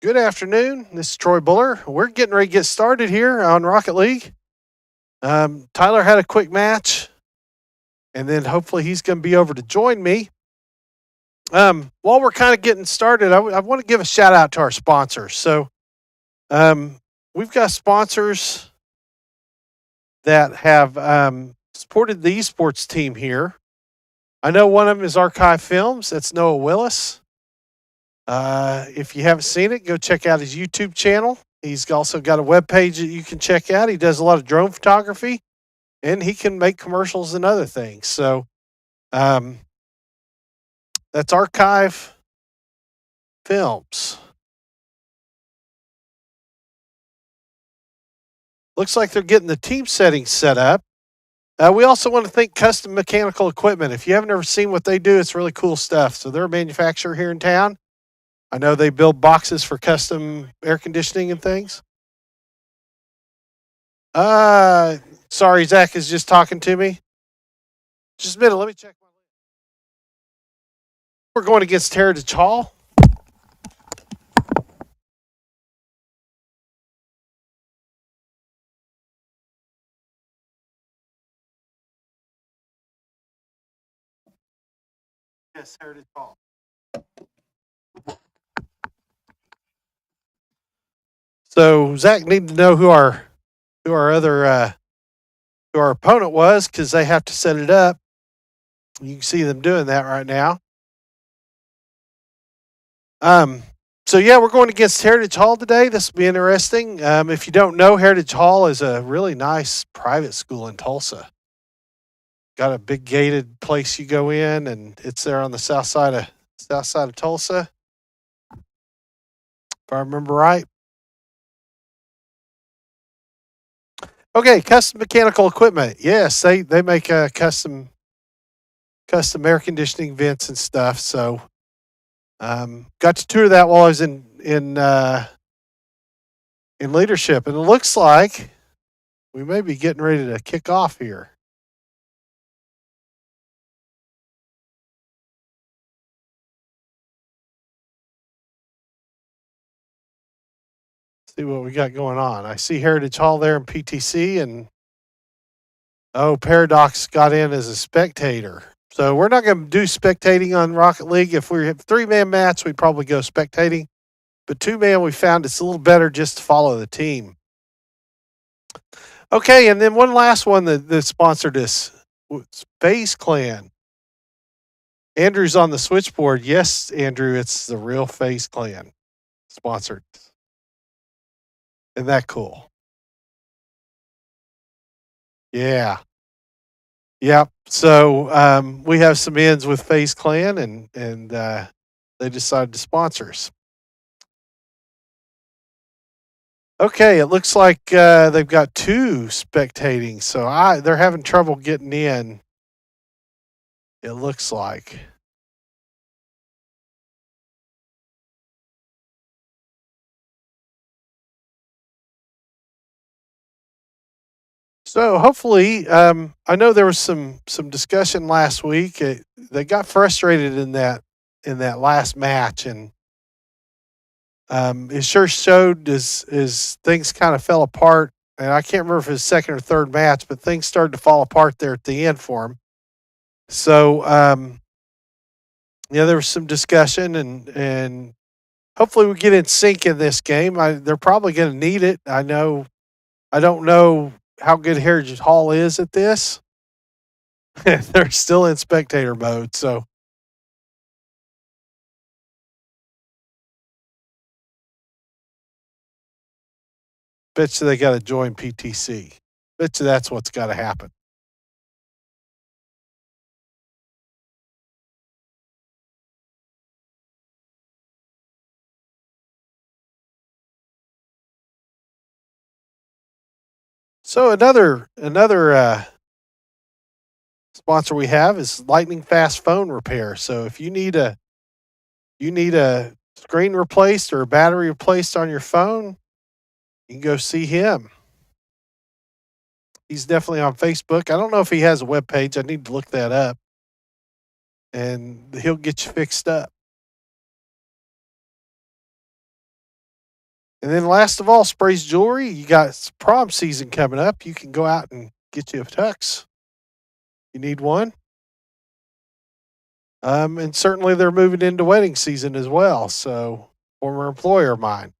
Good afternoon. This is Troy Buller. We're getting ready to get started here on Rocket League. Tyler had a quick match, and then hopefully he's going to be over to join me. While we're kind of getting started, I want to give a shout out to our sponsors. So we've got sponsors that have supported the esports team here. I know one of them is Archive Films. That's Noah Willis. If you haven't seen it, go check out his YouTube channel. He's also got a webpage that you can check out. He does a lot of drone photography, and he can make commercials and other things. So um, that's Archive Films. Looks like they're getting the team settings set up. We also want to thank Custom Mechanical Equipment. If you haven't ever seen what they do, it's really cool stuff. So they're a manufacturer here in town. I know they build boxes for custom air conditioning and things. Sorry, Zach is just talking to me. Just a minute, let me check my list. We're going against Heritage Hall. Yes, Heritage Hall. So Zach needed to know who our opponent was because they have to set it up. You can see them doing that right now. So yeah, we're going against Heritage Hall today. This will be interesting. If you don't know, Heritage Hall is a really nice private school in Tulsa. Got a big gated place you go in, and it's there on the south side of Tulsa, if I remember right. Okay, custom mechanical equipment. Yes, they make custom air conditioning vents and stuff. So got to tour that while I was in leadership, and it looks like we may be getting ready to kick off here. See what we got going on. I see Heritage Hall there in PTC, and Paradox got in as a spectator. So we're not going to do spectating on Rocket League. If we have 3-man match, we'd probably go spectating. But 2-man, we found it's a little better just to follow the team. Okay, and then one last one that sponsored us, Space Clan. Andrew's on the switchboard. Yes, Andrew, it's the real Face Clan sponsored. Isn't that cool? Yeah. Yep. So we have some ends with Face Clan, and they decided to sponsor us. Okay, it looks like they've got 2 spectating, so they're having trouble getting in. It looks like. So hopefully, I know there was some discussion last week. They got frustrated in that last match, and it sure showed as things kind of fell apart. And I can't remember if it was second or third match, but things started to fall apart there at the end for him. So yeah, there was some discussion, and hopefully we get in sync in this game. They're probably going to need it. I don't know how good Heritage Hall is at this. They're still in spectator mode, so bet you they got to join PTC. Bet you that's what's got to happen. So another sponsor we have is Lightning Fast Phone Repair. So if you need a screen replaced or a battery replaced on your phone, you can go see him. He's definitely on Facebook. I don't know if he has a web page. I need to look that up, and he'll get you fixed up. And then last of all, Spray's Jewelry. You got prom season coming up. You can go out and get you a tux. You need one. And certainly they're moving into wedding season as well. So, former employer of mine.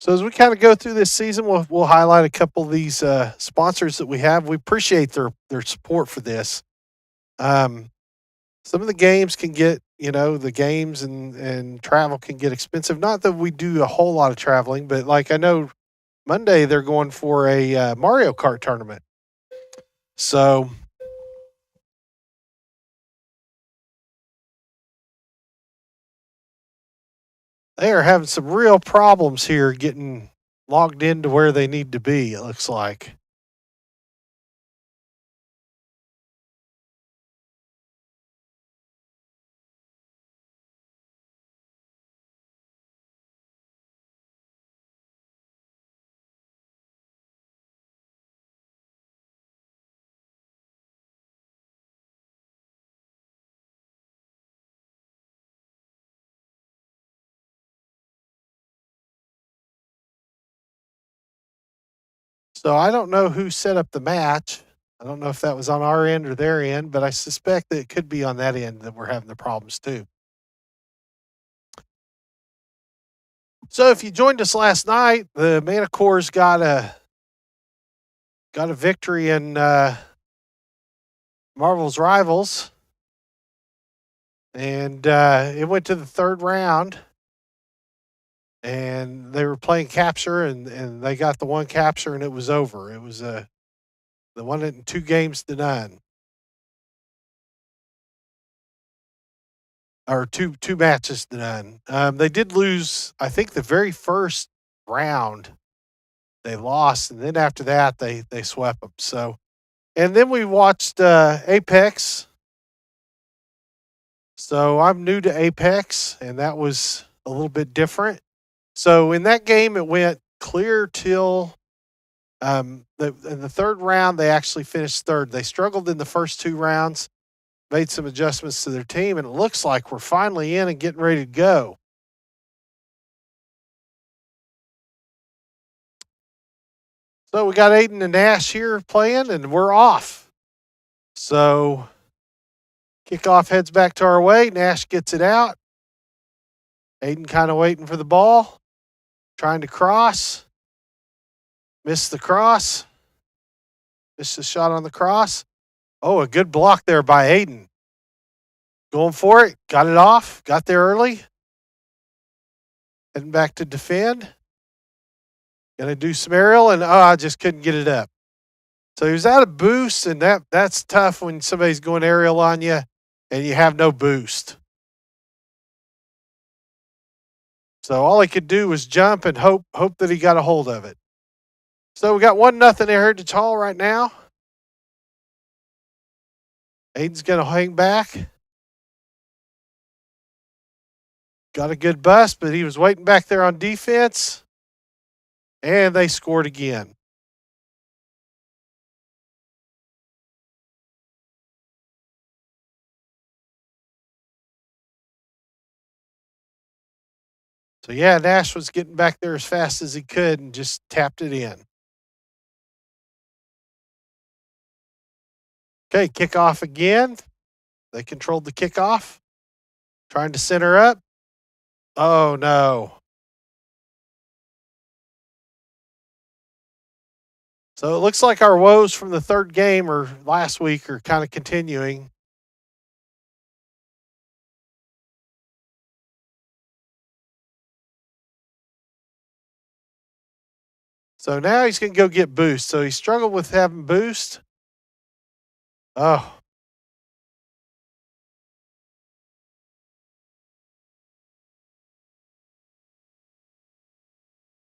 So as we kind of go through this season, we'll highlight a couple of these sponsors that we have. We appreciate their support for this. Um, some of the games can get, the games and travel can get expensive. Not that we do a whole lot of traveling, but like I know Monday they're going for a Mario Kart tournament. So they are having some real problems here getting logged into where they need to be, it looks like. So I don't know who set up the match. I don't know if that was on our end or their end, but I suspect that it could be on that end that we're having the problems too. So if you joined us last night, the Manticores got a victory in Marval's Rivals, and it went to the third round. And they were playing capture, and they got the one capture, and it was over. It was the one in 2-0, or two matches to none. They did lose, I think, the very first round. They lost, and then after that, they swept them. So, and then we watched Apex. So I'm new to Apex, and that was a little bit different. So in that game, it went clear till in the third round. They actually finished third. They struggled in the first 2 rounds, made some adjustments to their team, and it looks like we're finally in and getting ready to go. So we got Aiden and Nash here playing, and we're off. So kickoff heads back to our way. Nash gets it out. Aiden kind of waiting for the ball, trying to cross. Missed the cross. Missed the shot on the cross. Oh, a good block there by Aiden. Going for it. Got it off. Got there early. Heading back to defend. Gonna do some aerial, and I just couldn't get it up. So he was out of boost, and that's tough when somebody's going aerial on you and you have no boost. So all he could do was jump and hope that he got a hold of it. So we got 1-0 Heritage Hall right now. Aiden's gonna hang back. Got a good bust, but he was waiting back there on defense. And they scored again. So yeah, Nash was getting back there as fast as he could and just tapped it in. Okay, kickoff again. They controlled the kickoff. Trying to center up. Oh no. So it looks like our woes from the third game or last week are kind of continuing. So now he's going to go get boost. So he struggled with having boost. Oh.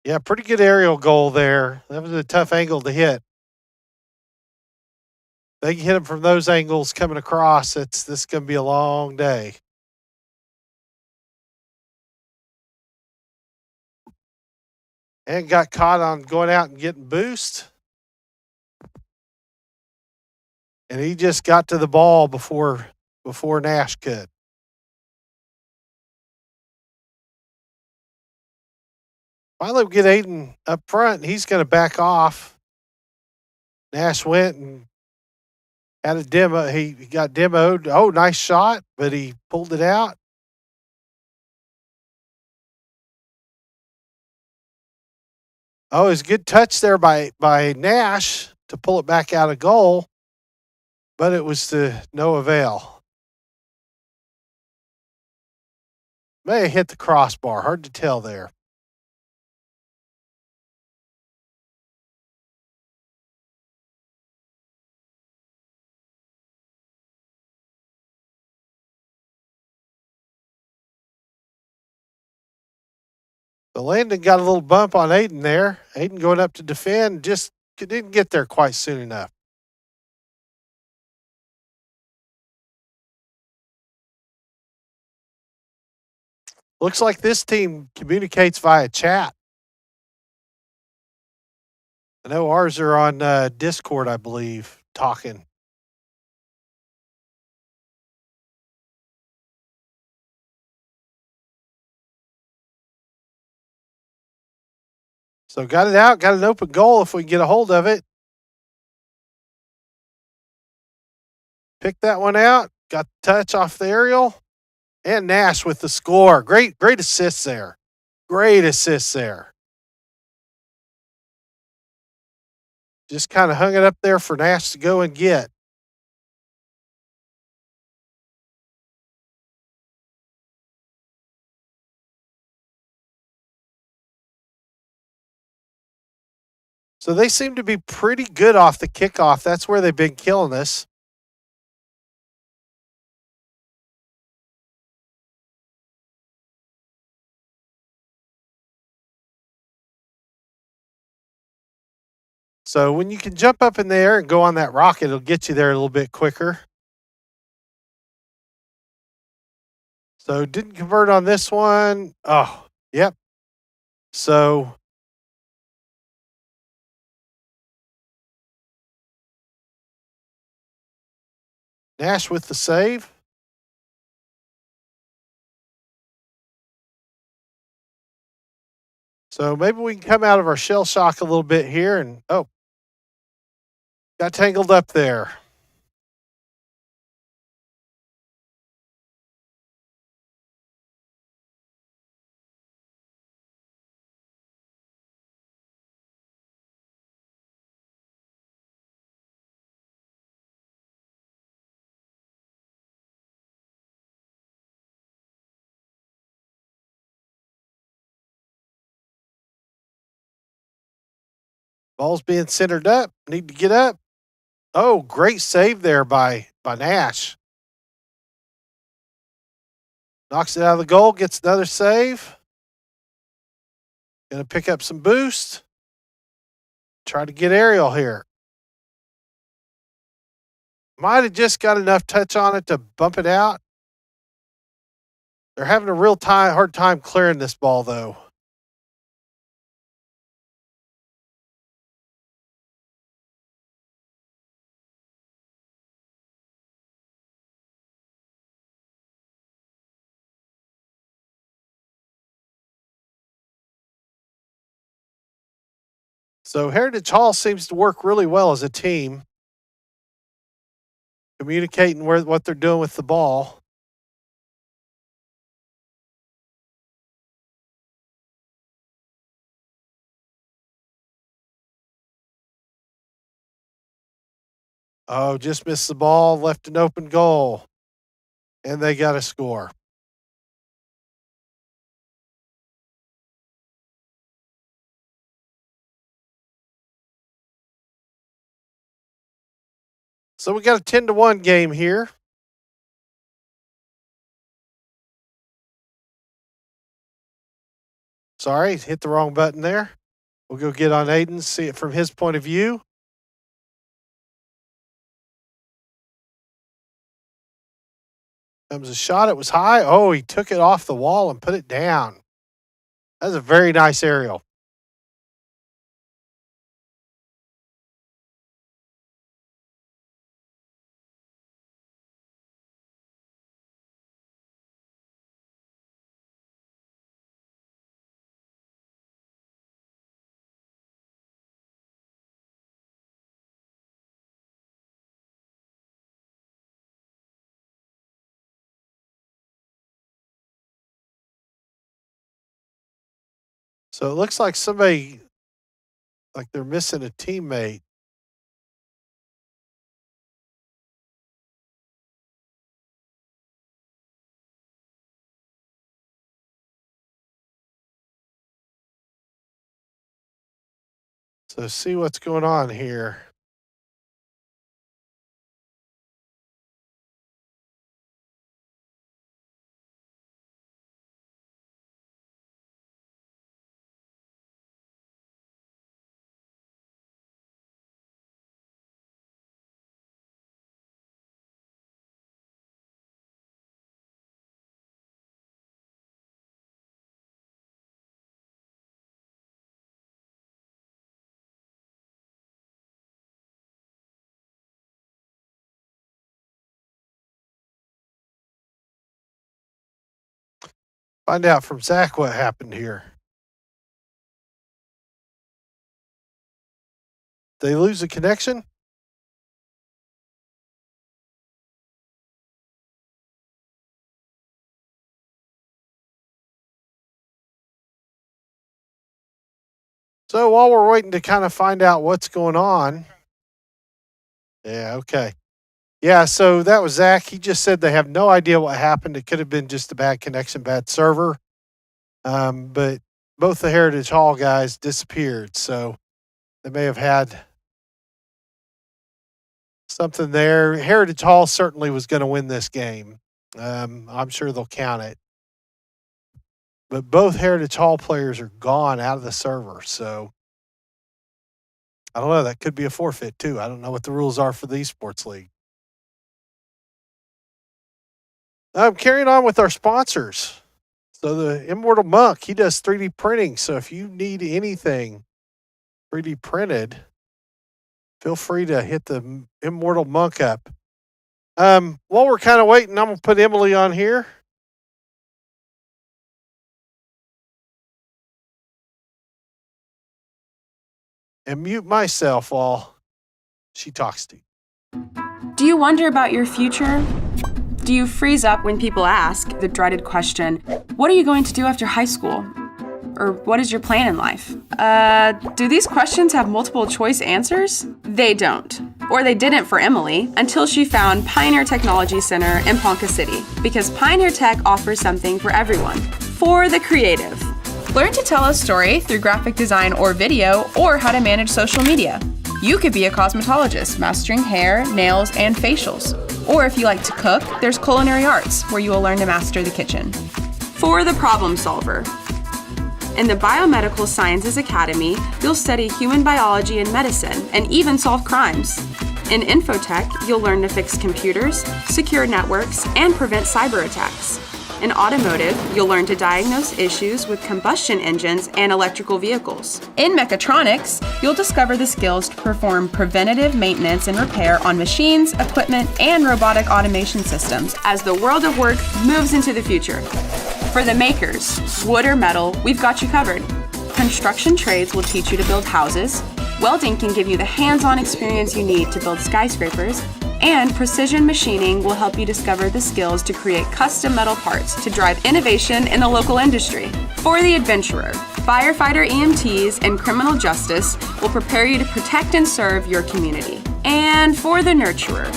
Yeah, pretty good aerial goal there. That was a tough angle to hit. They can hit him from those angles coming across. This is going to be a long day. And got caught on going out and getting boost. And he just got to the ball before Nash could. Finally, we get Aiden up front. He's going to back off. Nash went and had a demo. He got demoed. Oh, nice shot, but he pulled it out. Oh, it was a good touch there by Nash to pull it back out of goal, but it was to no avail. May have hit the crossbar. Hard to tell there. The Landon got a little bump on Aiden there. Aiden going up to defend, just didn't get there quite soon enough. Looks like this team communicates via chat. I know ours are on Discord, I believe, talking. So got it out, got an open goal if we can get a hold of it. Pick that one out, got the touch off the aerial, and Nash with the score. Great assists there. Great assists there. Just kind of hung it up there for Nash to go and get. So they seem to be pretty good off the kickoff. That's where they've been killing us. So when you can jump up in the air and go on that rocket, it'll get you there a little bit quicker. So didn't convert on this one. Oh, yep. So Nash with the save. So maybe we can come out of our shell shock a little bit here and got tangled up there. Ball's being centered up. Need to get up. Oh, great save there by Nash. Knocks it out of the goal, gets another save. Gonna pick up some boost. Try to get aerial here. Might have just got enough touch on it to bump it out. They're having a hard time clearing this ball though. So Heritage Hall seems to work really well as a team, communicating what they're doing with the ball. Oh, just missed the ball, left an open goal, and they got a score. So we got a 10-1 game here. Sorry, hit the wrong button there. We'll go get on Aiden, see it from his point of view. Comes a shot. It was high. Oh, he took it off the wall and put it down. That's a very nice aerial. So it looks like somebody, like they're missing a teammate. So see what's going on here. Find out from Zach what happened here. They lose a connection? So while we're waiting to kind of find out what's going on. Yeah, okay. Yeah, so that was Zach. He just said they have no idea what happened. It could have been just a bad connection, bad server. But both the Heritage Hall guys disappeared. So they may have had something there. Heritage Hall certainly was going to win this game. I'm sure they'll count it. But both Heritage Hall players are gone out of the server. So I don't know. That could be a forfeit too. I don't know what the rules are for the esports league. Carrying on with our sponsors. So the Immortal Monk, he does 3D printing. So if you need anything 3D printed, feel free to hit the Immortal Monk up. While we're kind of waiting, I'm going to put Emily on here. And mute myself while she talks to you. Do you wonder about your future? Do you freeze up when people ask the dreaded question, what are you going to do after high school? Or what is your plan in life? Do these questions have multiple choice answers? They don't. Or they didn't for Emily until she found Pioneer Technology Center in Ponca City, because Pioneer Tech offers something for everyone, for the creative. Learn to tell a story through graphic design or video, or how to manage social media. You could be a cosmetologist, mastering hair, nails, and facials. Or if you like to cook, there's culinary arts, where you will learn to master the kitchen. For the problem solver. In the Biomedical Sciences Academy, you'll study human biology and medicine, and even solve crimes. In Infotech, you'll learn to fix computers, secure networks, and prevent cyber attacks. In automotive, you'll learn to diagnose issues with combustion engines and electrical vehicles. In mechatronics, you'll discover the skills to perform preventative maintenance and repair on machines, equipment, and robotic automation systems as the world of work moves into the future. For the makers, wood or metal, we've got you covered. Construction trades will teach you to build houses. Welding can give you the hands-on experience you need to build skyscrapers. And precision machining will help you discover the skills to create custom metal parts to drive innovation in the local industry. For the adventurer, firefighter EMTs and criminal justice will prepare you to protect and serve your community. And for the nurturer,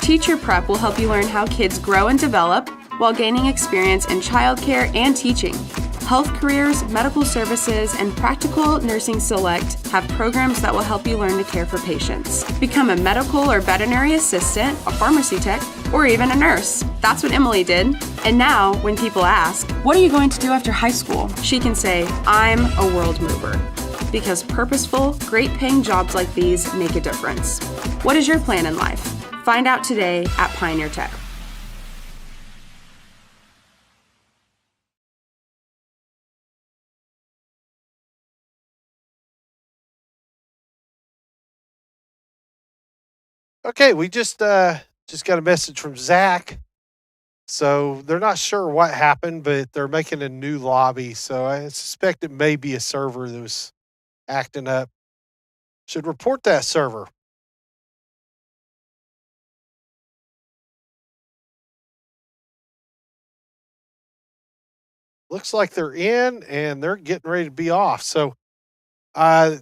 teacher prep will help you learn how kids grow and develop while gaining experience in childcare and teaching. Health careers, medical services, and practical nursing select have programs that will help you learn to care for patients. Become a medical or veterinary assistant, a pharmacy tech, or even a nurse. That's what Emily did. And now, when people ask, what are you going to do after high school? She can say, I'm a world mover. Because purposeful, great-paying jobs like these make a difference. What is your plan in life? Find out today at Pioneer Tech. Okay, we just got a message from Zach. So they're not sure what happened, but they're making a new lobby. So I suspect it may be a server that was acting up. Should report that server. looks like they're in and they're getting ready to be off. So uh,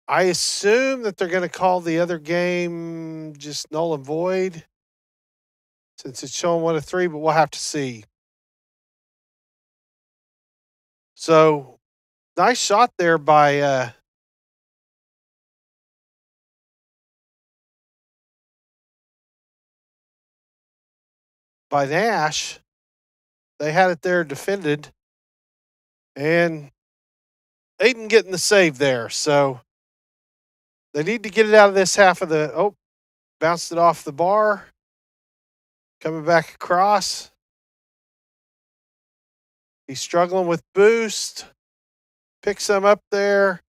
I assume that they're going to call the other game just null and void since it's showing 1 of 3, but we'll have to see. So nice shot there by Nash. They had it there defended, and Aiden getting the save there. So they need to get it out of this half of the. Oh, bounced it off the bar. Coming back across. He's struggling with boost. Picks some up there.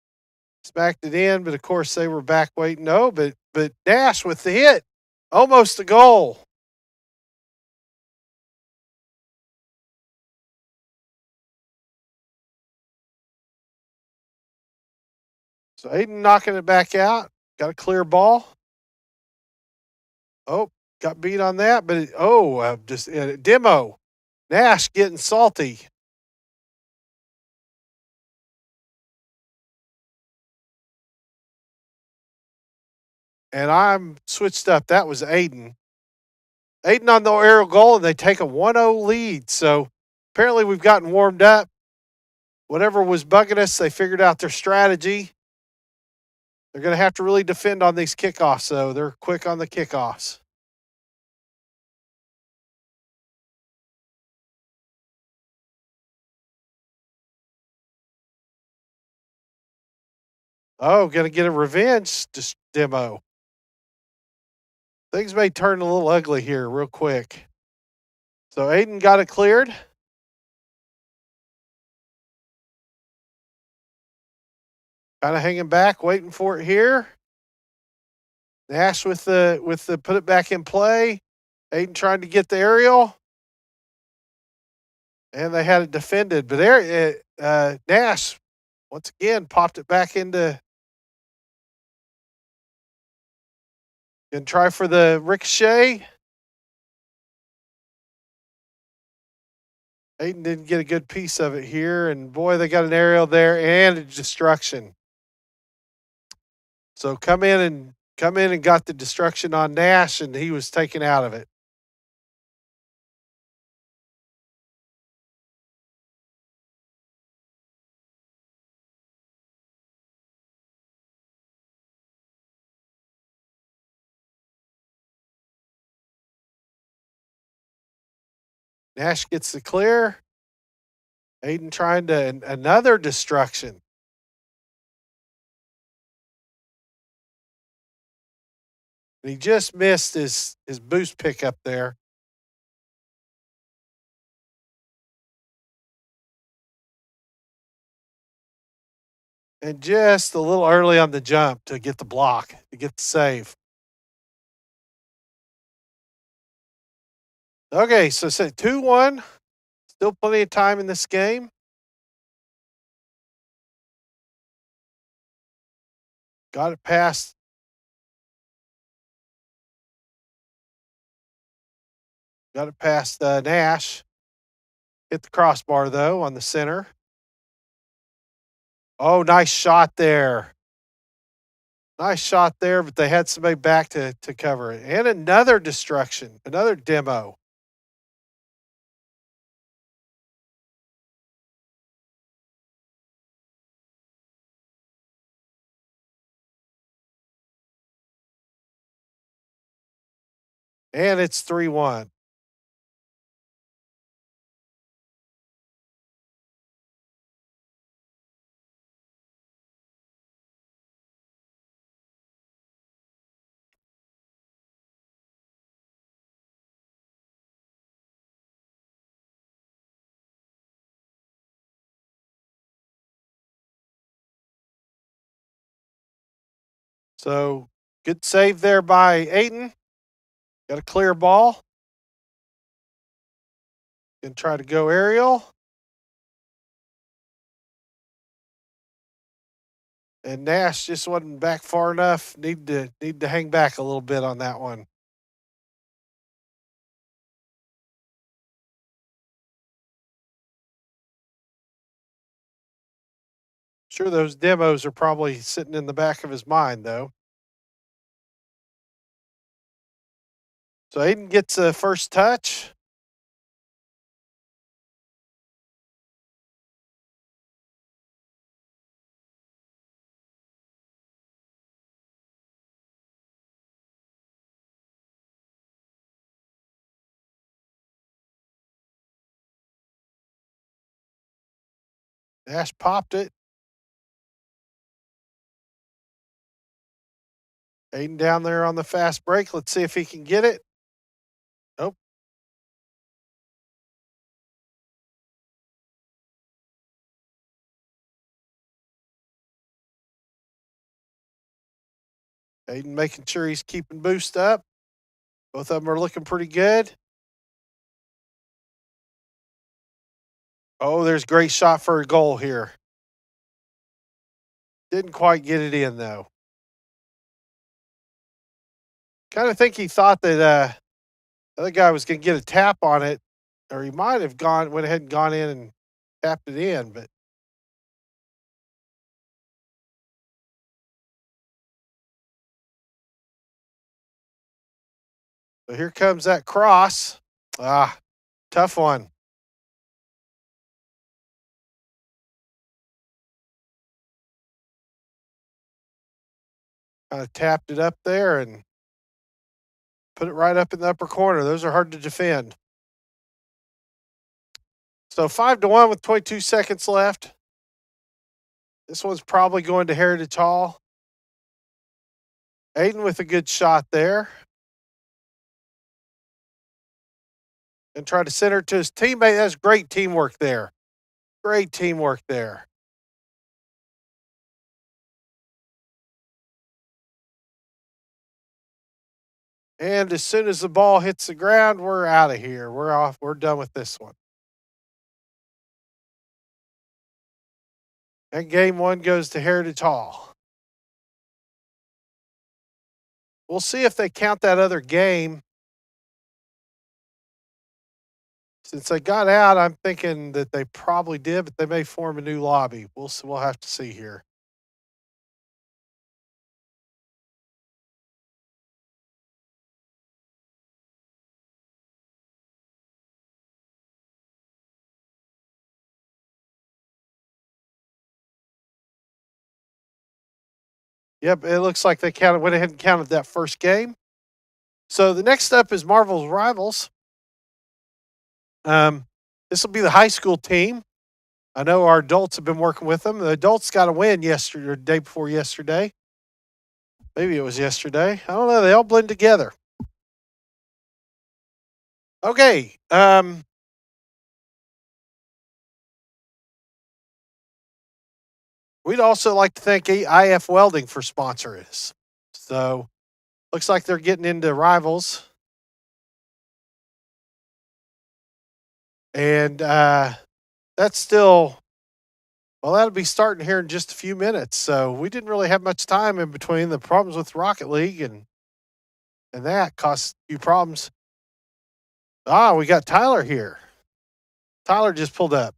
Smacked it in, but of course they were back waiting. No, but Nash with the hit. Almost a goal. So Aiden knocking it back out. Got a clear ball. Oh, got beat on that, but just demo. Nash getting salty. And I'm switched up. That was Aiden. Aiden on the aerial goal, and they take a 1-0 lead. So apparently we've gotten warmed up. Whatever was bugging us, they figured out their strategy. They're going to have to really defend on these kickoffs, though. They're quick on the kickoffs. Oh, going to get a revenge just demo. Things may turn a little ugly here real quick. So Aiden got it cleared. Kind of hanging back, waiting for it here. Nash with the put it back in play. Aiden trying to get the aerial. And they had it defended. But there, Nash, once again, popped it back into. Gonna try for the ricochet. Aiden didn't get a good piece of it here. And boy, they got an aerial there and a destruction. So come in and got the destruction on Nash, and he was taken out of it. Nash gets the clear. Aiden trying to another destruction. And he just missed his boost pickup there. And just a little early on the jump to get the block, to get the save. Okay, so say 2-1. Still plenty of time in this game. Got it past. Got it past Nash. Hit the crossbar, though, on the center. Oh, nice shot there. Nice shot there, but they had somebody back to cover it. And another destruction, another demo. And it's 3-1. So good save there by Aiden. Got a clear ball. Gonna try to go aerial. And Nash just wasn't back far enough. Need to hang back a little bit on that one. Sure, those demos are probably sitting in the back of his mind, though. So Aiden gets a first touch. Nash popped it. Aiden down there on the fast break. Let's see if he can get it. Nope. Aiden making sure he's keeping boost up. Both of them are looking pretty good. Oh, there's a great shot for a goal here. Didn't quite get it in, though. Kind of think he thought that the other guy was going to get a tap on it, or he might have went ahead and gone in and tapped it in, but so here comes that cross. Tough one. Kind of tapped it up there and put it right up in the upper corner. Those are hard to defend. So 5-1 with 22 seconds left. This one's probably going to Heritage Hall. Aiden with a good shot there. And try to center it to his teammate. That's great teamwork there. Great teamwork there. And as soon as the ball hits the ground, we're out of here. We're off. We're done with this one. And game one goes to Heritage Hall. We'll see if they count that other game. Since they got out, I'm thinking that they probably did, but they may form a new lobby. We'll have to see here. Yep, it looks like they went ahead and counted that first game. So the next up is Marval Rivals. This will be the high school team. I know our adults have been working with them. The adults got a win yesterday or day before yesterday. Maybe it was yesterday. I don't know. They all blend together. Okay. We'd also like to thank IF Welding for sponsoring us. So looks like they're getting into Rivals. And that's still, well, that'll be starting here in just a few minutes. So we didn't really have much time in between. The problems with Rocket League and that caused a few problems. We got Tyler here. Tyler just pulled up.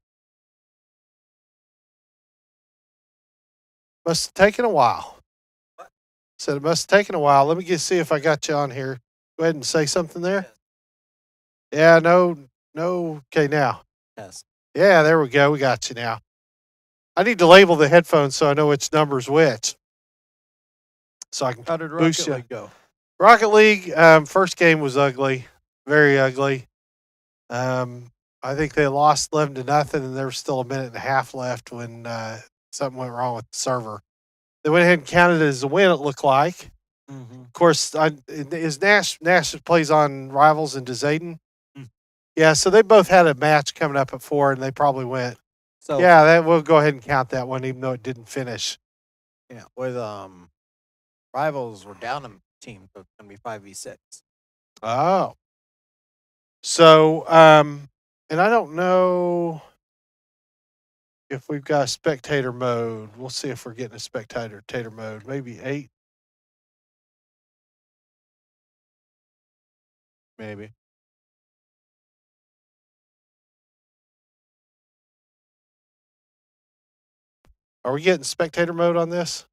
Must have taken a while. Said it must have taken a while. Let me see if I got you on here. Go ahead and say something there. Yeah, no. Okay, now. Yes. Yeah, there we go. We got you now. I need to label the headphones so I know which number's which. So I can How did boost Rocket you. League go? Rocket League, first game was ugly. Very ugly. I think they lost 11-0, and there was still a minute and a half left when something went wrong with the server. They went ahead and counted it as a win, it looked like. Mm-hmm. Of course, is Nash plays on Rivals and Aiden. Yeah, so they both had a match coming up at 4, and they probably went. So Yeah, we'll go ahead and count that one, even though it didn't finish. yeah, with Rivals were down a team, so it's gonna be 5v6. Oh. So, and I don't know if we've got a spectator mode. We'll see if we're getting a spectator mode. Maybe 8. Maybe. Are we getting spectator mode on this?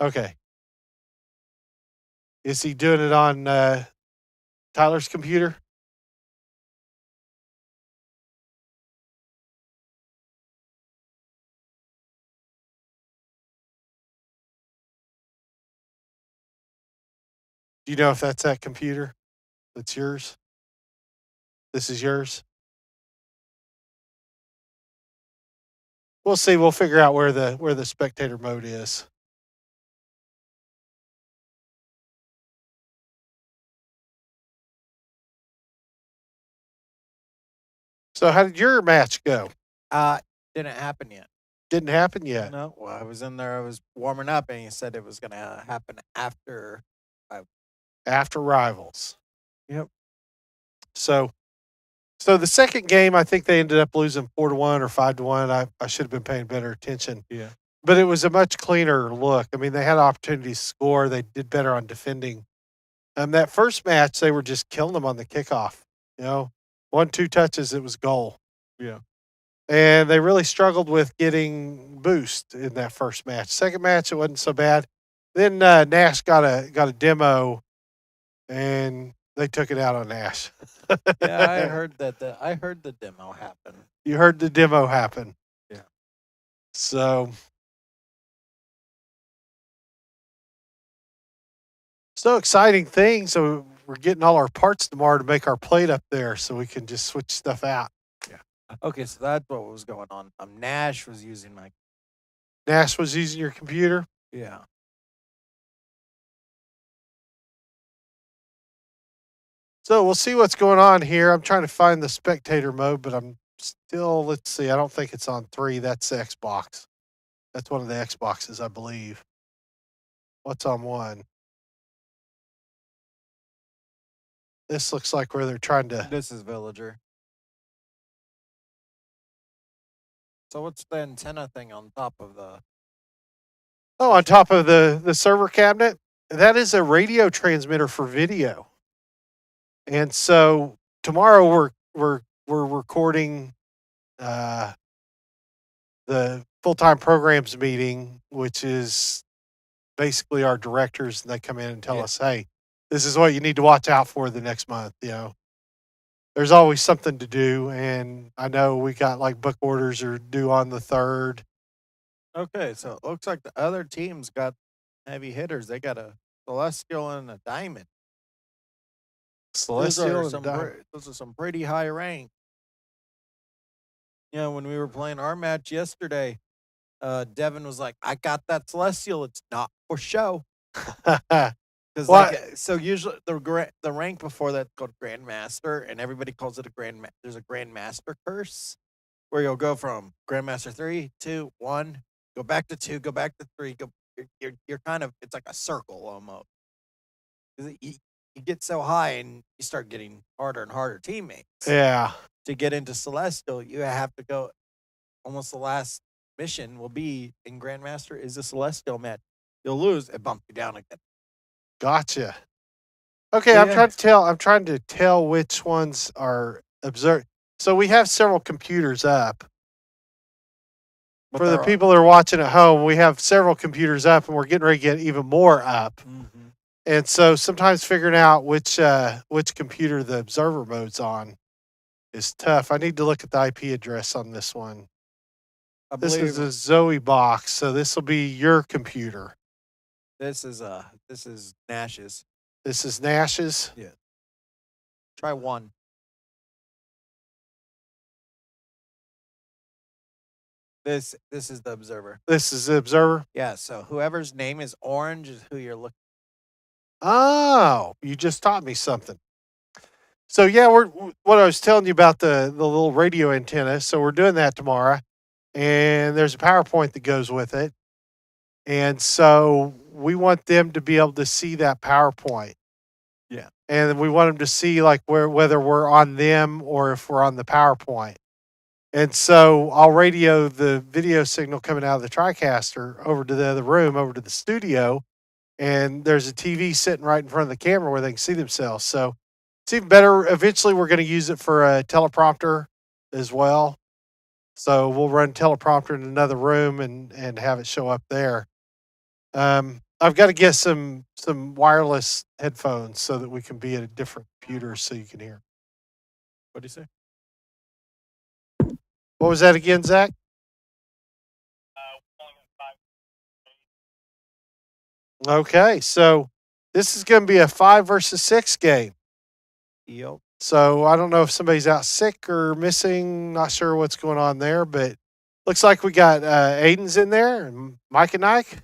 Okay. Is he doing it on Tyler's computer? Do you know if that's that computer? That's yours? This is yours? We'll see. We'll figure out where the spectator mode is. So how did your match go? Didn't happen yet. Didn't happen yet. No, well, I was in there. I was warming up, and he said it was gonna happen after. After Rivals. Yep. So the second game, I think they ended up losing 4-1 or 5-1. I should have been paying better attention. Yeah. But it was a much cleaner look. I mean, they had opportunities to score. They did better on defending. That first match, they were just killing them on the kickoff. 1-2 touches, it was goal. Yeah. And they really struggled with getting boost in that first match. Second match, it wasn't so bad. Then Nash got a demo, and they took it out on Nash. Yeah, I heard that. I heard the demo happen. You heard the demo happen. Yeah. So exciting thing. So we're getting all our parts tomorrow to make our plate up there so we can just switch stuff out. Okay, so that's what was going on. Nash was using my. Nash was using your computer? Yeah. So we'll see what's going on here. I'm trying to find the spectator mode, but I'm still, let's see, I don't think it's on 3. That's the Xbox. That's one of the Xboxes, I believe. What's on 1? This looks like where they're trying to. This is Villager. So what's the antenna thing on top of the? Oh, on top of the server cabinet? That is a radio transmitter for video. And so tomorrow we're recording the full-time programs meeting, which is basically our directors, and they come in and tell us, hey, this is what you need to watch out for the next month. There's always something to do, and I know we got like book orders are due on the 3rd. Okay, so it looks like the other teams got heavy hitters. They got a Celestial and a Diamond. Celestial and those are some pretty high rank. When we were playing our match yesterday, Devin was like, "I got that Celestial. It's not for show." Because so usually the rank before that's called Grandmaster, and everybody calls it a There's a Grandmaster curse, where you'll go from Grandmaster 3, 2, 1, go back to 2, go back to 3. You're kind of, it's like a circle almost. You get so high and you start getting harder and harder teammates. Yeah. To get into Celestial, you have to go. Almost the last mission will be in Grandmaster is a Celestial match. You'll lose, it bumps you down again. Gotcha. Okay, I'm trying to tell which ones are observed. So we have several computers up. For the people that are watching at home, we have several computers up, and we're getting ready to get even more up. Mm-hmm. And so sometimes figuring out which computer the observer mode's on is tough. I need to look at the IP address on this one. This is a Zoe box, so this will be your computer. This is Nash's. This is Nash's? Yeah. Try 1. This is the observer. This is the observer? Yeah, so whoever's name is orange is who you're looking. Oh, you just taught me something. So yeah, what I was telling you about the little radio antenna. So we're doing that tomorrow, and there's a PowerPoint that goes with it, and so we want them to be able to see that PowerPoint. Yeah, and we want them to see like whether we're on them or if we're on the PowerPoint. And so I'll radio the video signal coming out of the TriCaster over to the other room, over to the studio, and there's a TV sitting right in front of the camera where they can see themselves. So it's even better. Eventually, we're going to use it for a teleprompter as well. So we'll run teleprompter in another room and have it show up there. I've got to get some wireless headphones so that we can be at a different computer so you can hear. What do you say? What was that again, Zach? Okay, so this is going to be a 5 versus 6 game. Yep. So I don't know if somebody's out sick or missing. Not sure what's going on there, but looks like we got Aiden's in there and Mike and Ike,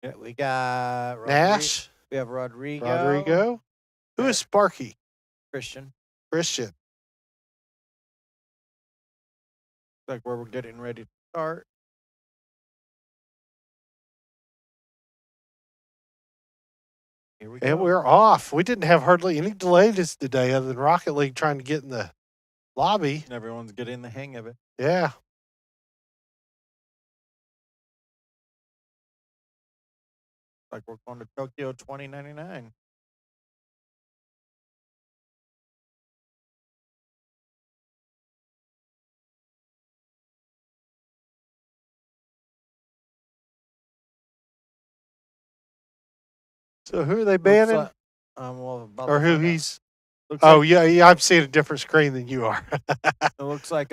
Yeah, we got Nash, We have Rodrigo. Rodrigo. Who is Sparky? Christian. Christian. Like where we're getting ready to start. Here we And go. we're off. We didn't have hardly any delays today other than Rocket League trying to get in the lobby. Everyone's getting the hang of it. Yeah. Like we're going to Tokyo 2099. So who are they banning? Well, about Or to who find out. he's. Looks Oh, like, yeah, I'm seeing a different screen than you are. it looks like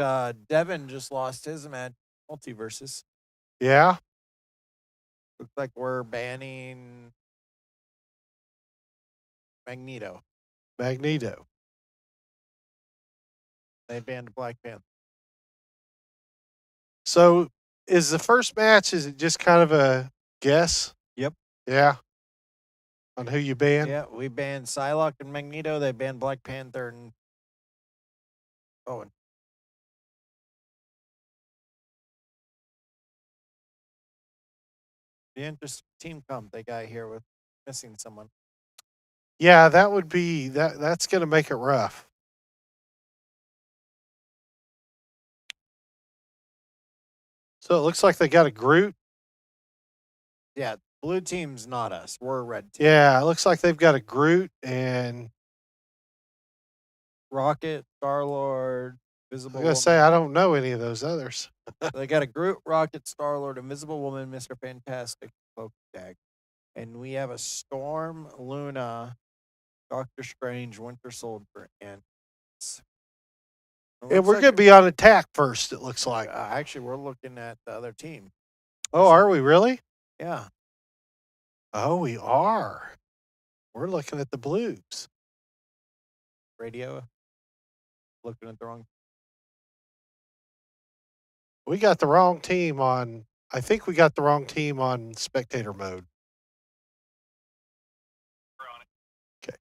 Devin just lost his match, multiverses. Yeah. Looks like we're banning Magneto. Magneto. They banned Black Panther. So is the first match, is it just kind of a guess? Yep. Yeah. On who you ban? Yeah, we banned Psylocke and Magneto. They banned Black Panther and Owen. The interesting team comp they got here with missing someone. Yeah, that would be that's gonna make it rough. So it looks like they got a Groot. Yeah, blue team's not us. We're a red team. Yeah, it looks like they've got a Groot and Rocket, Star-Lord, I Visible was gonna Woman. say I don't know any of those others. They got a Groot, Rocket, Star-Lord, Invisible Woman, Mr. Fantastic, Cloak Tag. And we have a Storm, Luna, Doctor Strange, Winter Soldier, and And we're gonna be on attack first, it looks like. actually, we're looking at the other team. Oh, are we really? Yeah. Oh, we are. We're looking at the Blues. Radio. Looking at the wrong. We got the wrong team on. I think we got the wrong team on spectator mode. Okay.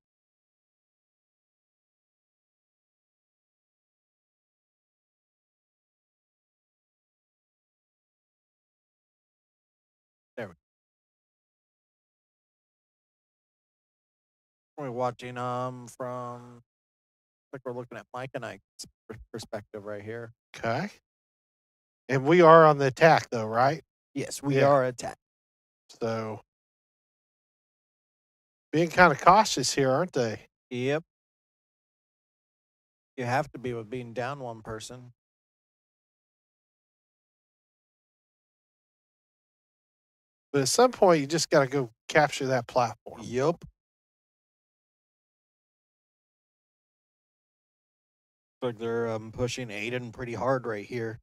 There we go. We're watching from like we're looking at Mike and Ike's perspective right here. Okay. And we are on the attack though, right? Yes, we Yeah. are attacked. So being kind of cautious here, aren't they? Yep. You have to be with being down one person. But at some point, you just got to go capture that platform. Yep. Like they're pushing Aiden pretty hard right here.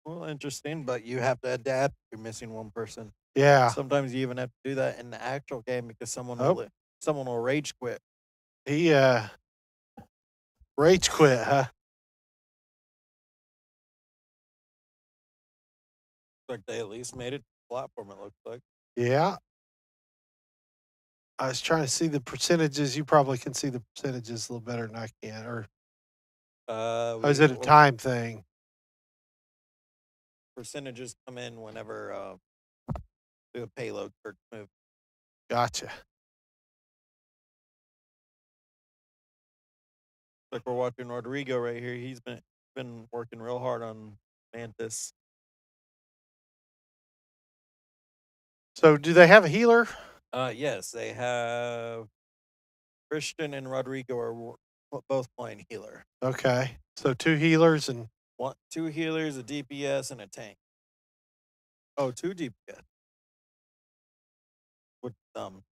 Well, interesting, but you have to adapt. You're missing one person. Yeah. Sometimes you even have to do that in the actual game because someone will rage quit. He rage quit, huh? Like they at least made it to the platform. It looks like. Yeah. I was trying to see the percentages. You probably can see the percentages a little better than I can. Or is it a time thing? Percentages come in whenever the payload starts moving. Gotcha. Like we're watching Rodrigo right here. He's been working real hard on Mantis. So do they have a healer? Yes, they have Christian and Rodrigo are both playing healer. Okay. So 2 healers and 2 healers, a DPS, and a tank. Oh, 2 DPS with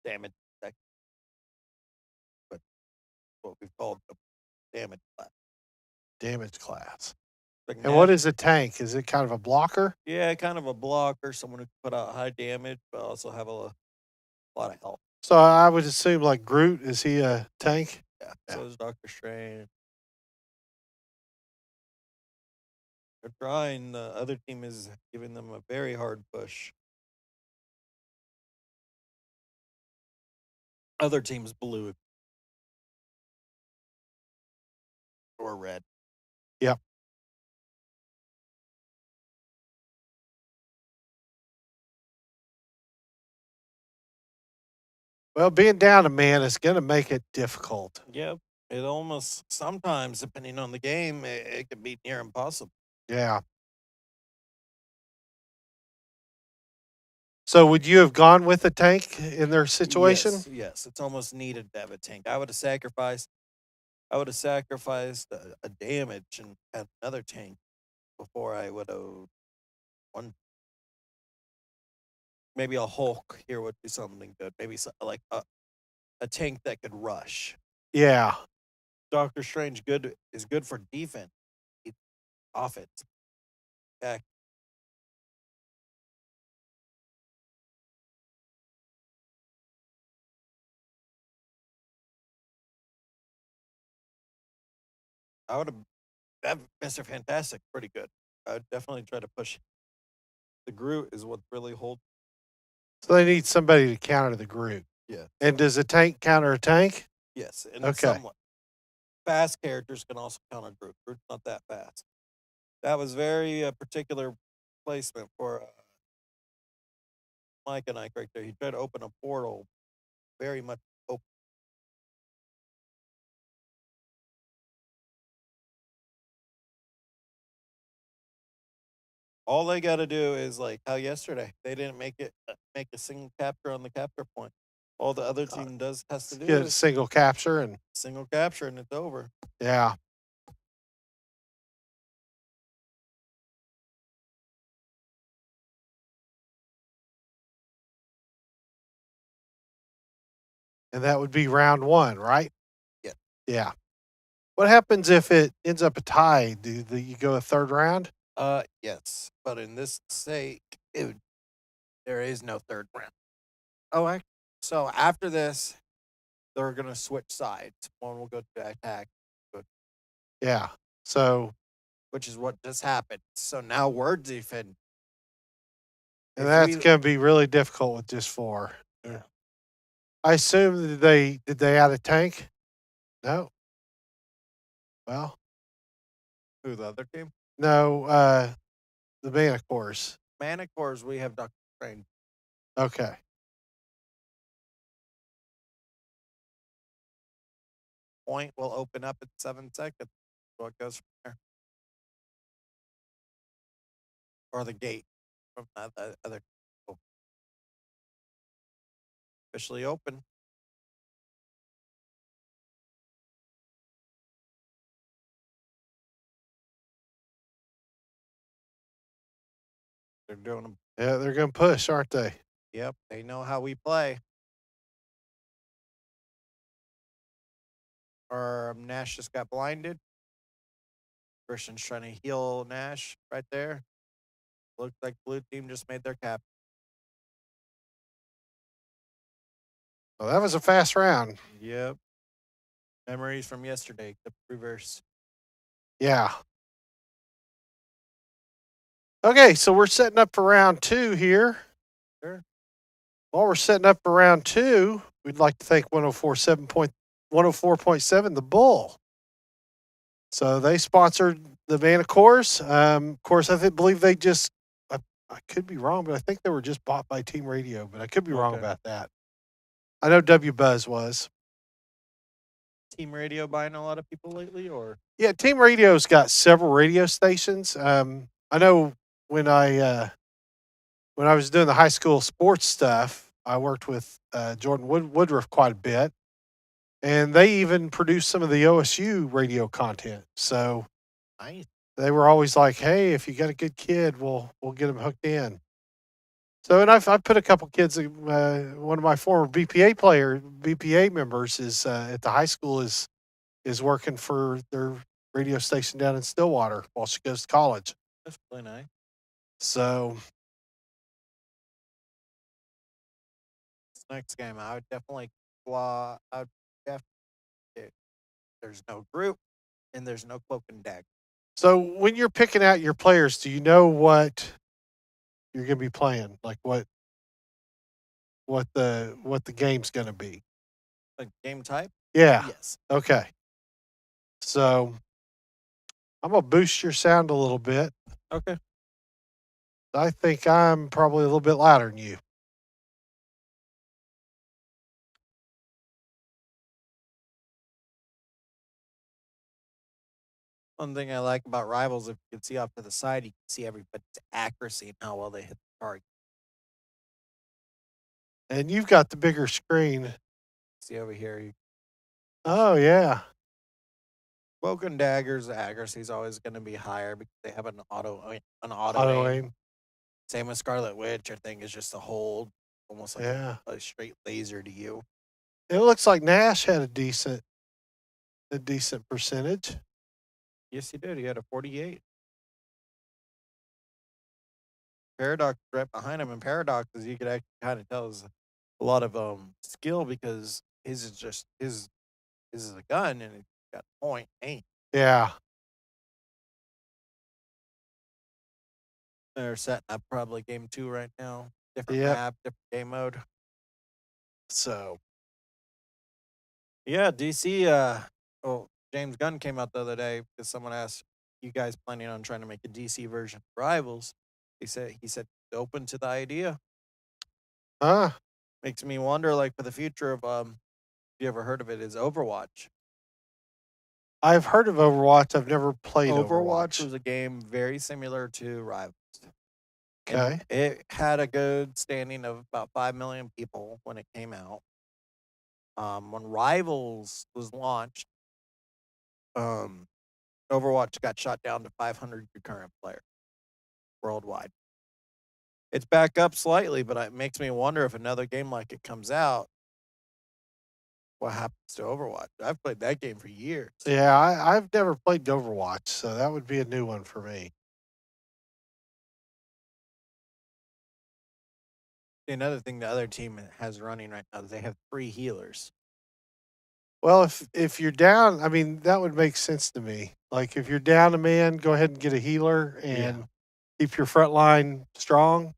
damage tech, but what we've called the damage class. damage class. Like And what is a tank? Is it kind of a blocker? Yeah, kind of a blocker, someone who can put out high damage, but also have a lot of health. So I would assume like Groot, is he a tank? Yeah. Yeah. So is Doctor Strange. They're trying. The other team is giving them a very hard push. Other team's blue or red. Yep. Well, being down a man is going to make it difficult. Yep. It almost sometimes, depending on the game, it can be near impossible. Yeah. So would you have gone with a tank in their situation? Yes, it's almost needed to have a tank. I would have sacrificed a damage and had another tank before I would have won. Maybe a Hulk here would be something good. Maybe like a tank that could rush. Yeah. Doctor Strange is good for defense, offense. Heck, I would have that Mr. Fantastic pretty good. I would definitely try to push. The Groot is what really holds. So they need somebody to counter the Groot. Yeah. And does a tank counter a tank? Yes, and Okay. somewhat fast characters can also counter Groot. Groot's not that fast. That was very particular placement for Mike and Ike right there. He tried to open a portal, very much open. All they got to do is like how yesterday they didn't make a single capture on the capture point. All the other team has to do Get a is single capture and single capture and it's over. yeah. And that would be round 1, right? Yeah. Yeah. What happens if it ends up a tie? Do you go a third round? Yes, but in this sake, there is no third round. Oh, so after this, they're gonna switch sides. One will go to attack, Yeah. So, which is what just happened. So now we're defend. and If that's we- going to be really difficult with just 4. Yeah. I assume that they add a tank? No. Well, Who the other team? no, the Manticores. Manticores, we have Doctor Strange. Okay. Point will open up in 7 seconds. So it goes from there. Or the gate from the other officially open. They're doing them. Yeah, they're going to push, aren't they? Yep, they know how we play. Or Nash just got blinded. Christian's trying to heal Nash right there. Looks like blue team just made their cap. Well, that was a fast round. Yep. Memories from yesterday, the reverse. Yeah. Okay, so we're setting up for round 2 here. Sure. While we're setting up for round 2, we'd like to thank 104.7 The Bull. So they sponsored the Manticores. Of course, believe they just, I could be wrong, but I think they were just bought by Team Radio, but I could be wrong Okay. about that. I know W Buzz was. Team Radio buying a lot of people lately, or Yeah, Team Radio's got several radio stations. I know when I when I was doing the high school sports stuff, I worked with Jordan Woodruff quite a bit, and they even produced some of the OSU radio content. So Nice. they were always like, "Hey, if you got a good kid, we'll get them hooked in." So, and I've put a couple kids. One of my former BPA members is at the high school is working for their radio station down in Stillwater while she goes to college. That's really nice. So, This next game, I would definitely flaw. I would definitely. There's no group, and there's no cloak and dagger. so when you're picking out your players, do you know what you're going to be playing? Like what the game's going to be? Like game type. Yeah. Yes. Okay. So I'm gonna boost your sound a little bit. Okay. I think I'm probably a little bit louder than you. One thing I like about Rivals, if you can see off to the side, you can see everybody's accuracy and how well they hit the target. And you've got the bigger screen. See over here, Oh yeah. cloak and daggers, the accuracy is always going to be higher because they have an auto Auto aim. aim. Same with Scarlet Witch. I think is just a hold, almost like Yeah. a straight laser to you. It looks like Nash had a decent percentage. Yes, he did. He had a 48. Paradox is right behind him, and Paradox, as you could actually kind of tell, is a lot of skill because his is a gun and it's got point aim. Yeah. They're setting up probably game 2 right now. Different Yep. map, different game mode. So Yeah, DC. Well, James Gunn came out the other day because someone asked, "You guys planning on trying to make a DC version of Rivals?" He said open to the idea. Makes me wonder, like for the future of if you ever heard of it, is Overwatch. I've heard of Overwatch. I've never played Overwatch Overwatch. was a game very similar to Rivals. Okay. And it had a good standing of about 5 million people when it came out. When Rivals was launched, Overwatch got shot down to 500 concurrent players worldwide. It's back up slightly, but it makes me wonder if another game like it comes out, what happens to Overwatch? I've played that game for years. Yeah, I've never played Overwatch, so that would be a new one for me. Another thing the other team has running right now is they have 3 healers. Well, if you're down, I mean, that would make sense to me. Like if you're down a man, go ahead and get a healer and keep your front line strong.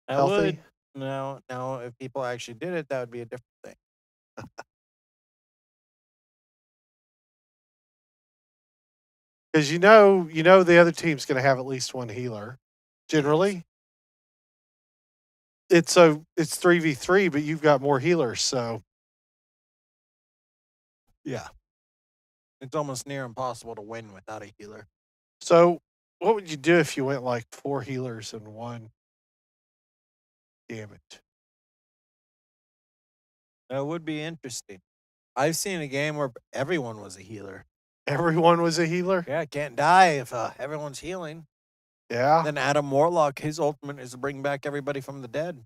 I Healthy? would. Now, if people actually did it, that would be a different thing. Because you know the other team's going to have at least one healer. Generally, it's 3v3, but you've got more healers, so Yeah. It's almost near impossible to win without a healer. so what would you do if you went like 4 healers and 1 damage? That would be interesting. I've seen a game where everyone was a healer. Everyone was a healer? Yeah, can't die if everyone's healing. Yeah. Then Adam Warlock, his ultimate is to bring back everybody from the dead.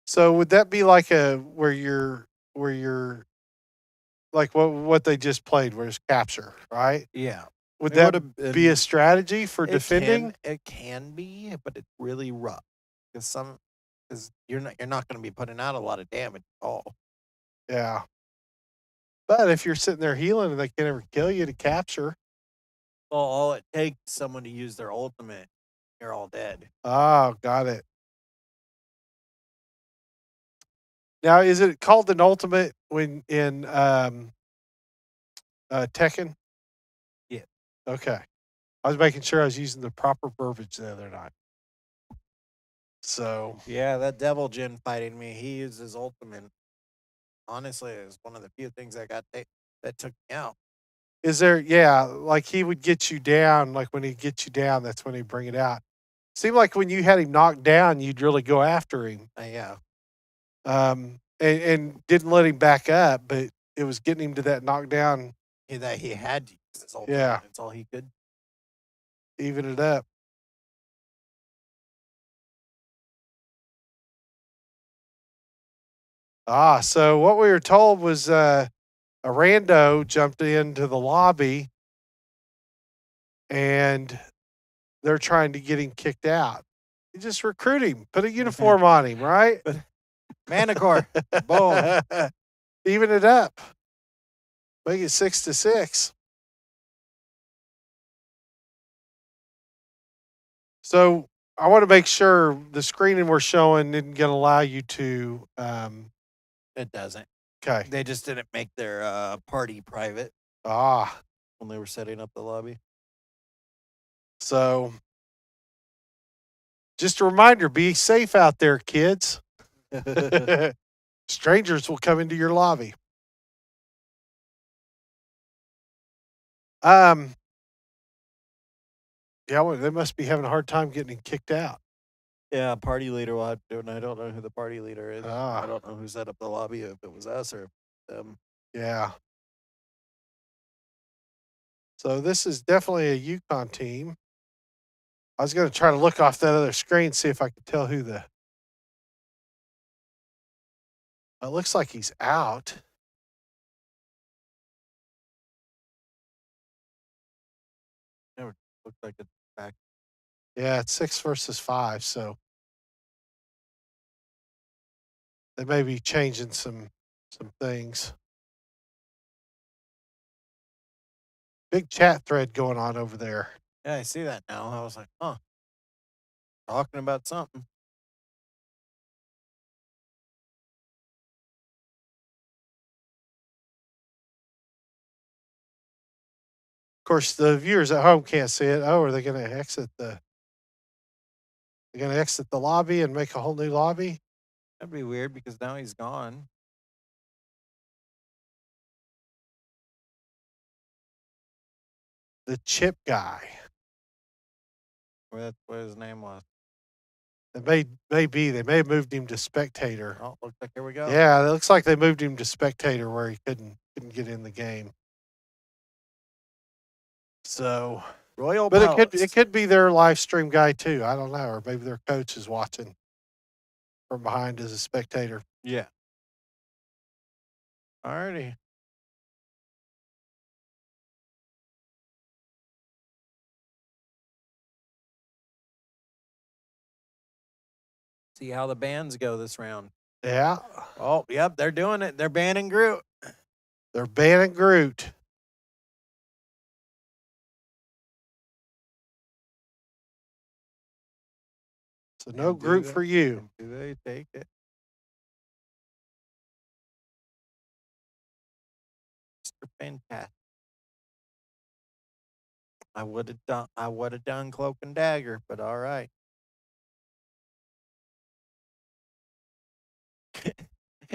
So would that be like where you're like what they just played, where it's capture, right? Yeah. Would It that would've be a been- strategy for defending? It can be, but it's really rough because you're not going to be putting out a lot of damage at all. Yeah. But if you're sitting there healing and they can't ever kill you to capture, Well, all it takes is someone to use their ultimate. You're all dead. oh, got it. Now, is it called an ultimate when in Tekken? Yeah. Okay. I was making sure I was using the proper verbiage the other night. So, Yeah, that Devil Jin fighting me, he used his ultimate. Honestly, it was one of the few things that took me out. is there, yeah, like he would get you down, like when he gets you down, that's when he bring it out. Seemed like when you had him knocked down, you'd really go after him. Yeah. And didn't let him back up, but it was getting him to that knockdown, That he had to use his ultimate. Yeah. It's all he could. even it up. So what we were told was a rando jumped into the lobby and they're trying to get him kicked out. You just recruit him, put a uniform on him, right? Manticore. Boom. Even it up. Make it 6-6. So I want to make sure the screening we're showing isn't going to allow you to. It doesn't. Okay. They just didn't make their party private when they were setting up the lobby. So just a reminder, be safe out there, kids. Strangers will come into your lobby. Yeah, well, they must be having a hard time getting him kicked out. Yeah, party leader will have to do it, and I don't know who the party leader is. Ah. I don't know who set up the lobby, if it was us or them. Yeah. So this is definitely a Yukon team. I was going to try to look off that other screen, see if I could tell who the. It looks like he's out. It looked like it's back. Yeah, it's 6 versus 5, so they may be changing some things. Big chat thread going on over there. Yeah, I see that now. I was like, huh. Talking about something. Of course, the viewers at home can't see it. Oh, are they going to exit the? They're going to exit the lobby and make a whole new lobby? That'd be weird because now he's gone. The chip guy. Well, that's what his name was. It may be. They may have moved him to spectator. Oh, looks like here we go. Yeah, it looks like they moved him to spectator where he couldn't get in the game. So, Royal but Palace. it could be their live stream guy too. I don't know, or maybe their coach is watching from behind as a spectator. Yeah. Alrighty. See how the bands go this round. Yeah, Oh, yep, they're doing it. They're banning Groot. they're banning Groot. So no And do Groot they- for you. and Do they take it? Mr. Fantastic. I would have done Cloak and Dagger, but all right.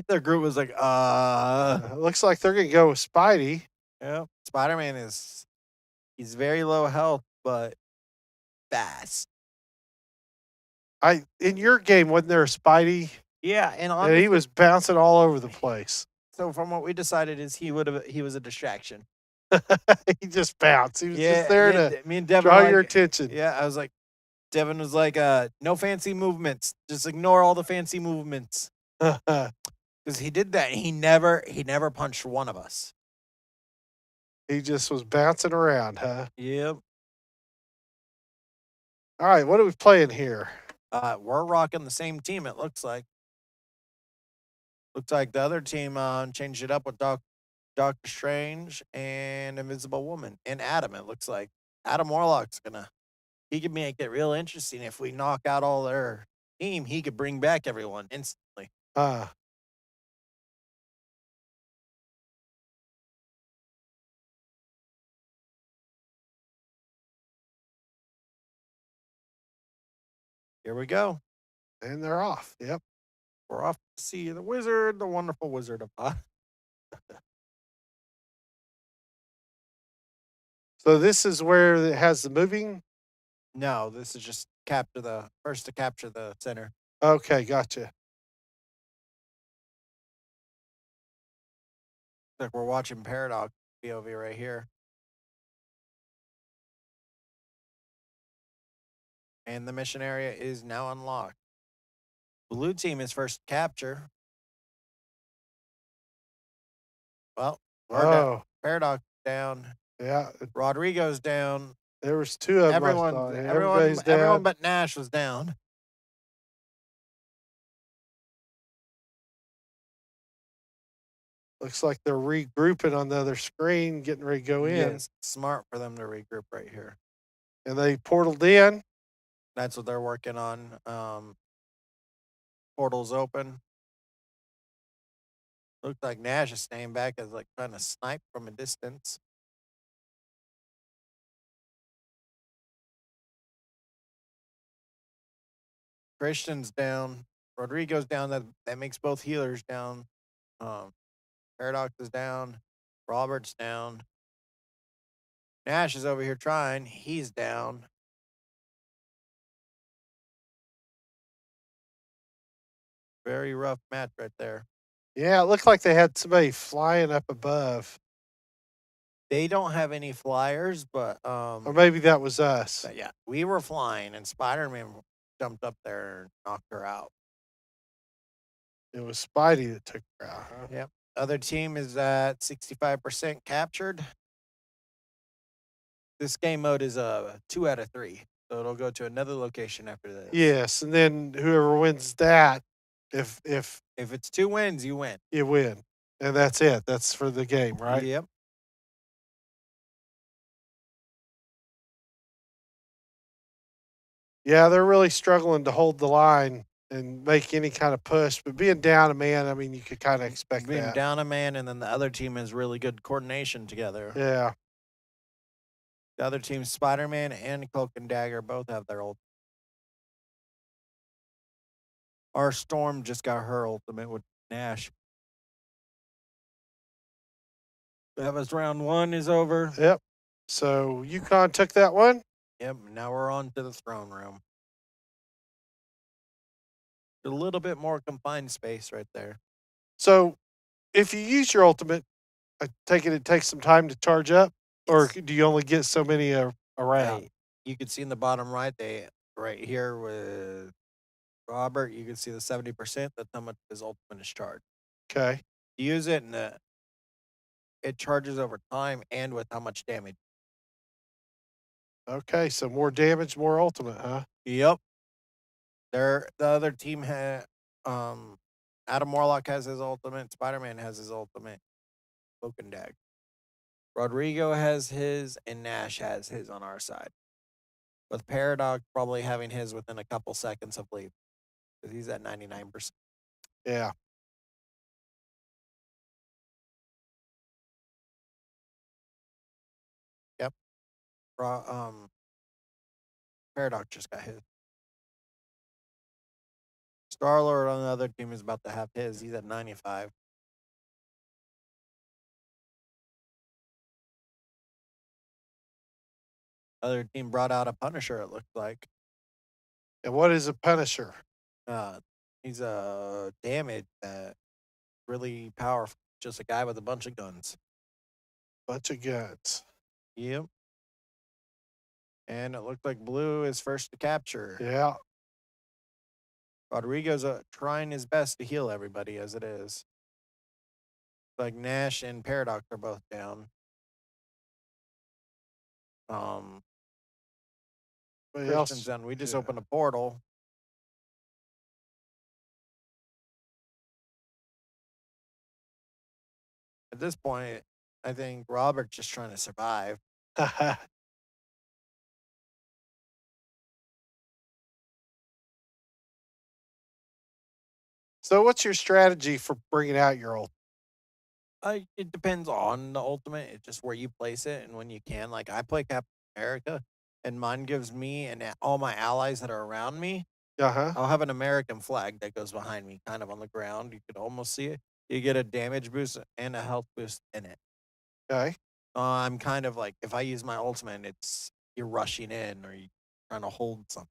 Their group was like, It looks like they're gonna go with Spidey. yeah. Spider-Man he's very low health, but fast. In your game, wasn't there a Spidey? Yeah, and And honestly, he was bouncing all over the place. so from what we decided is he was a distraction. He just bounced. He was Yeah, just there yeah, to me and Devin draw were your like, attention. yeah, I was like, Devin was like, no fancy movements. Just ignore all the fancy movements. Because he did that. He never punched one of us. He just was bouncing around, huh? Yep. All right, what are we playing here? We're rocking the same team, it looks like. Looks like the other team changed it up with Doctor Strange and Invisible Woman. And Adam, it looks like. Adam Warlock's he could make it real interesting. If we knock out all their team, he could bring back everyone instantly. Here we go. And they're off. Yep. We're off to see the wizard, the wonderful Wizard of Oz. So this is where it has the moving. No, this is just capture the first to capture the center. Okay, gotcha. Like we're watching Paradox POV right here. And the mission area is now unlocked. Blue team is first to capture. Well, we're down. Oh, Paradox down. yeah. Rodrigo's down. There was two of them. I Everyone, saw. everyone, Everybody's everyone down. but Nash was down. Looks like they're regrouping on the other screen, getting ready to go in. Yes, smart for them to regroup right here. And they portaled in. That's what they're working on. Portals open. Looks like Nash is staying back as like trying to snipe from a distance. Christian's down. Rodrigo's down. That makes both healers down. Paradox is down. Robert's down. Nash is over here trying. He's down. Very rough match right there. Yeah, it looked like they had somebody flying up above. They don't have any flyers, but Or maybe that was us. but yeah, we were flying and Spider-Man jumped up there and knocked her out. It was Spidey that took her out. Huh? Yep. Other team is at 65% captured. This game mode is a 2 out of 3. So it'll go to another location after this. Yes, and then whoever wins that, if If it's 2 wins, you win. you win, and that's it. That's for the game, right? Yep. Yeah, they're really struggling to hold the line and make any kind of push. But being down a man, I mean, you could kind of expect Being that. down a man, and then the other team has really good coordination together. Yeah. The other team, Spider-Man and Cloak and Dagger, both have their ult. Our Storm just got her ultimate with Nash. That was round 1 is over. Yep. So Yukon took that one. Yep, now we're on to the throne room. A little bit more confined space right there. So if you use your ultimate, I take it takes some time to charge up, or Yes. do you only get so many around? Right. You can see in the bottom right, right here with Robert, you can see the 70%. That's how much his ultimate is charged. Okay. You use it and it charges over time and with how much damage. Okay. So more damage, more ultimate, huh? Yep. The other team had Adam Warlock has his ultimate, Spider-Man has his ultimate, Cloak and Dagger. Rodrigo has his, and Nash has his on our side. With Paradox probably having his within a couple seconds of leave. Because he's at 99%. Yeah. Yep. Paradox just got his. Star-Lord on the other team is about to have his. He's at 95. Other team brought out a Punisher, it looks like. And what is a Punisher? He's a damage that really powerful. Just a guy with a bunch of guns. Bunch of guns. Yep. And it looked like Blue is first to capture. Yeah. Rodrigo's trying his best to heal everybody as it is. Like Nash and Paradox are both down. Christian's down. We just opened a portal. At this point, I think Robert's just trying to survive. So what's your strategy for bringing out your ultimate? It depends on the ultimate. It's just where you place it and when you can. Like I play Captain America, and mine gives me and all my allies that are around me. Uh-huh. I'll have an American flag that goes behind me, kind of on the ground. You could almost see it. You get a damage boost and a health boost in it. Okay. I'm kind of like if I use my ultimate, it's you're rushing in or trying to hold something.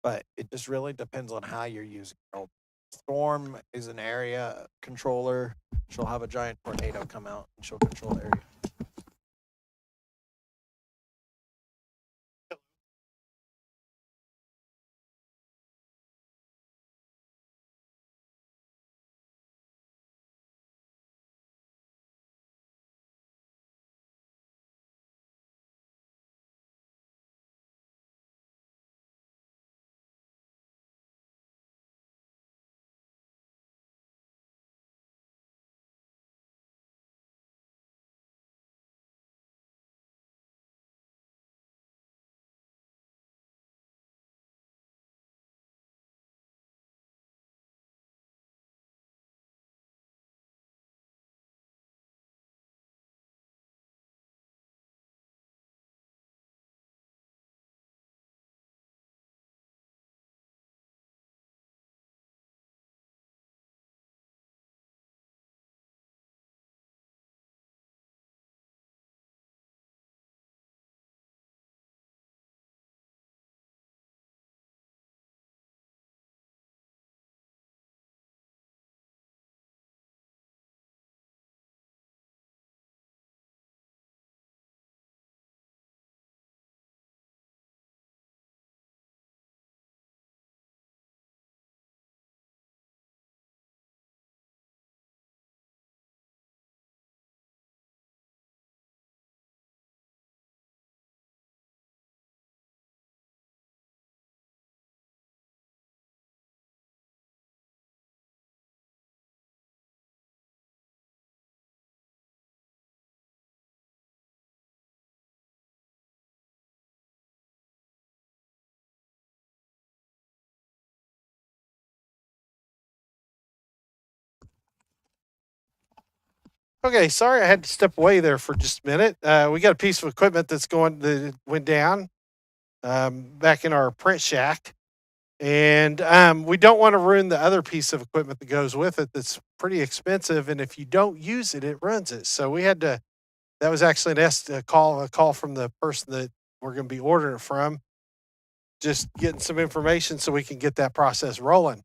But it just really depends on how you're using it. Storm is an area controller. She'll have a giant tornado come out and she'll control the area. Okay, sorry I had to step away there for just a minute. We got a piece of equipment that went down back in our print shack. And we don't want to ruin the other piece of equipment that goes with it that's pretty expensive. And if you don't use it, it runs it. So we had to, that was actually a call from the person that we're going to be ordering it from, just getting some information so we can get that process rolling.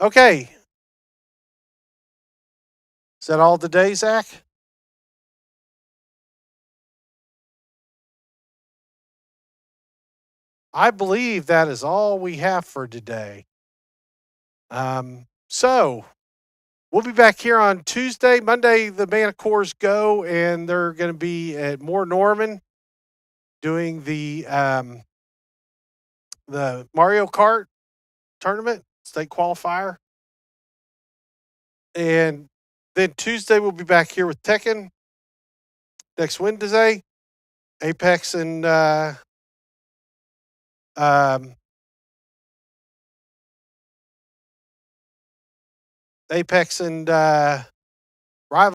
Okay. Is that all today, Zach? I believe that is all we have for today. So we'll be back here on Tuesday. Monday, the Manticores go, and they're going to be at Moore Norman doing the Mario Kart tournament, state qualifier. And then Tuesday, we'll be back here with Tekken. Next Wednesday, Apex and Apex and Rivals